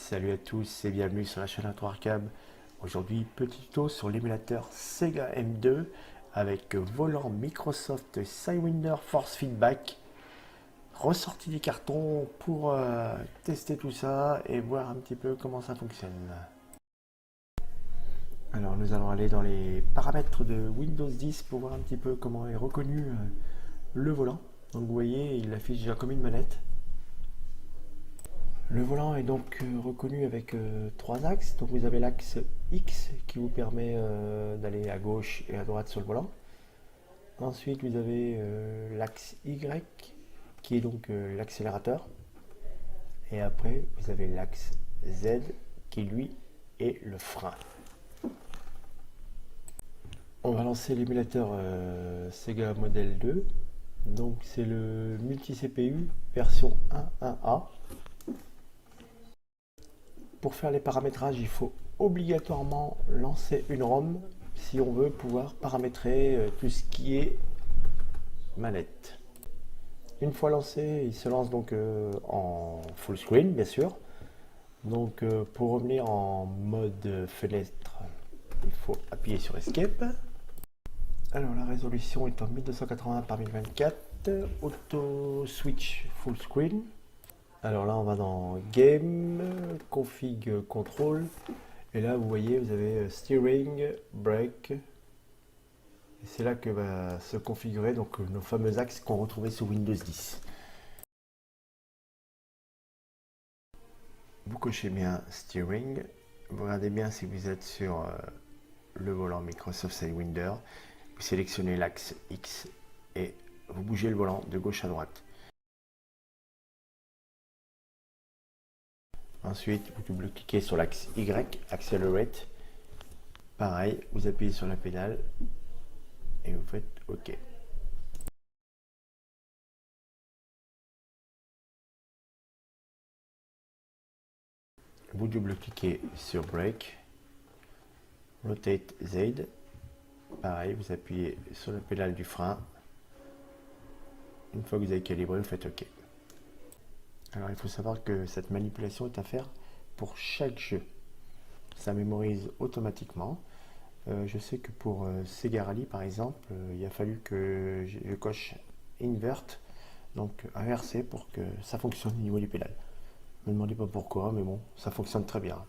Salut à tous et bienvenue sur la chaîne Intro-Arcade. Aujourd'hui, petit tuto sur l'émulateur Sega M2 avec volant Microsoft Sidewinder Force Feedback. Ressorti du carton pour tester tout ça et voir un petit peu comment ça fonctionne. Alors nous allons aller dans les paramètres de Windows 10 pour voir un petit peu comment est reconnu le volant. Donc vous voyez, il affiche déjà comme une manette. Le volant est donc reconnu avec trois axes. Donc vous avez l'axe X qui vous permet d'aller à gauche et à droite sur le volant. Ensuite vous avez l'axe Y qui est donc l'accélérateur. Et après vous avez l'axe Z qui lui est le frein. On va lancer l'émulateur Sega Model 2. Donc c'est le multi-CPU version 1.1a. Pour faire les paramétrages, il faut obligatoirement lancer une ROM si on veut pouvoir paramétrer tout ce qui est manette. Une fois lancé, il se lance donc en full screen, bien sûr. Donc pour revenir en mode fenêtre, il faut appuyer sur Escape. Alors la résolution est en 1280 par 1024, auto switch full screen. Alors là on va dans Game, Config, Control, et là vous voyez vous avez Steering, Brake, et c'est là que va se configurer donc nos fameux axes qu'on retrouvait sous Windows 10. Vous cochez bien Steering, vous regardez bien si vous êtes sur le volant Microsoft Sidewinder, vous sélectionnez l'axe X et vous bougez le volant de gauche à droite. Ensuite, vous double-cliquez sur l'axe Y, Accelerate. Pareil, vous appuyez sur la pédale et vous faites OK. Vous double-cliquez sur Brake, Rotate Z. Pareil, vous appuyez sur la pédale du frein. Une fois que vous avez calibré, vous faites OK. Alors il faut savoir que cette manipulation est à faire pour chaque jeu. Ça mémorise automatiquement. Je sais que pour Sega Rally par exemple, il a fallu que je coche Invert, donc inverser pour que ça fonctionne au niveau du pédale. Ne me demandez pas pourquoi, mais bon, ça fonctionne très bien.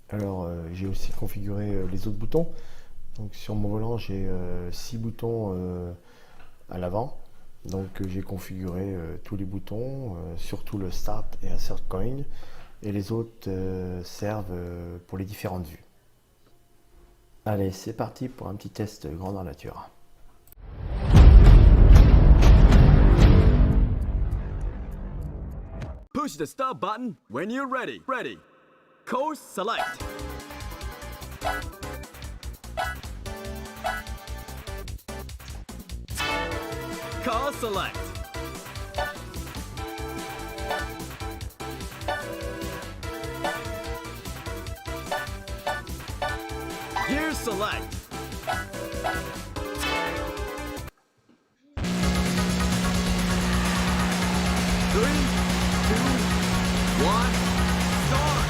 Alors j'ai aussi configuré les autres boutons. Donc sur mon volant j'ai 6 boutons à l'avant. Donc j'ai configuré tous les boutons, surtout le Start et Insert Coin, et les autres servent pour les différentes vues. Allez, c'est parti pour un petit test grandeur nature. Push the start button when you're ready. Ready. Course select. Car select. Gear select. Three, two, one, start.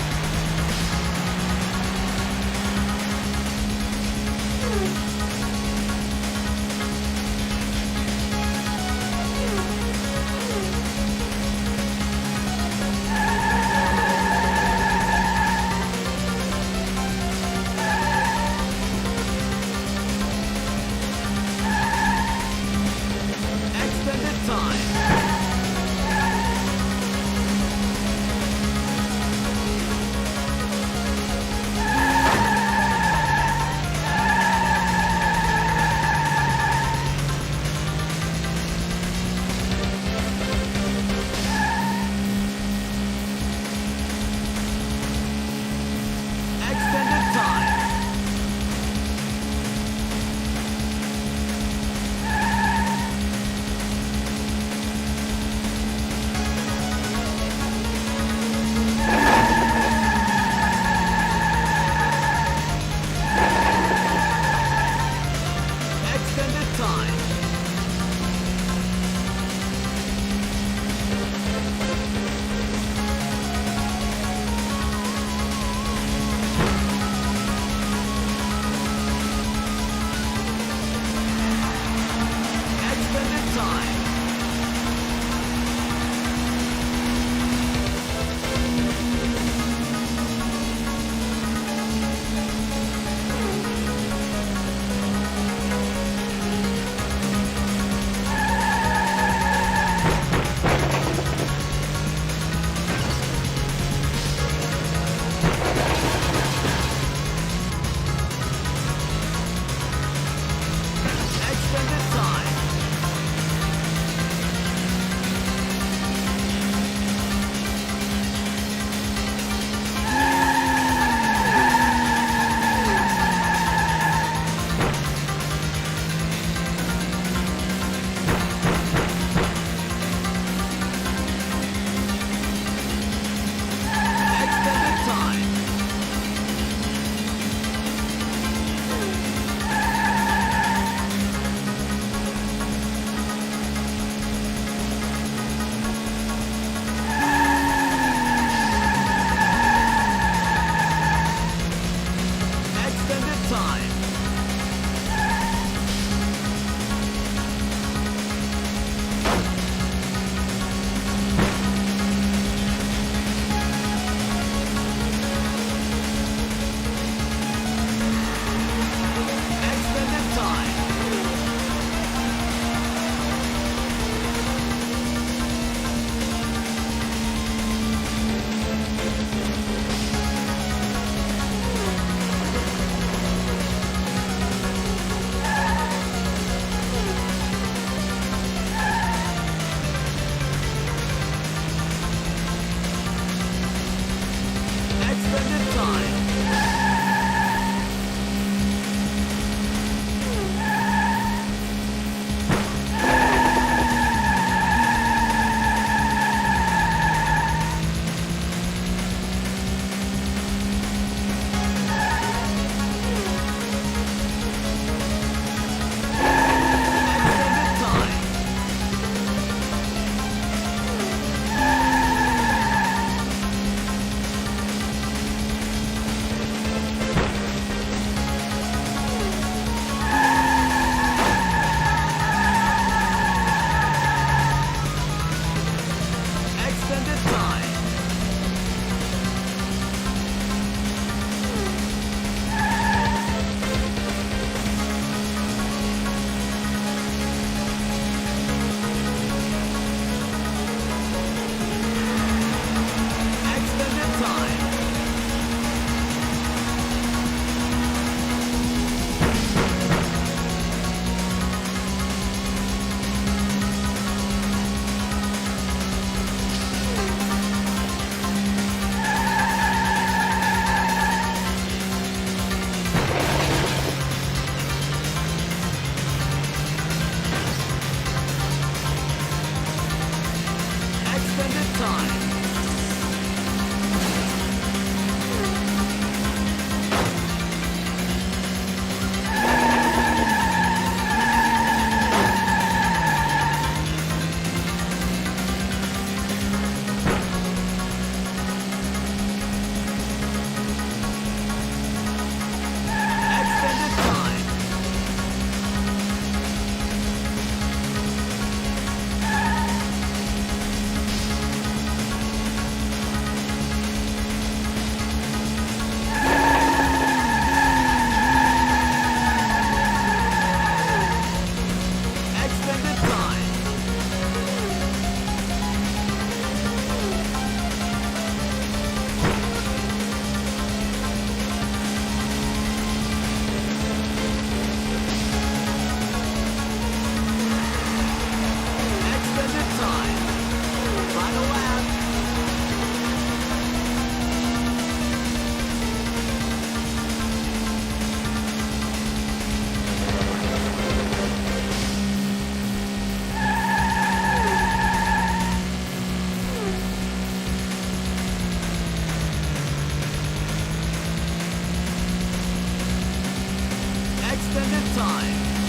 time.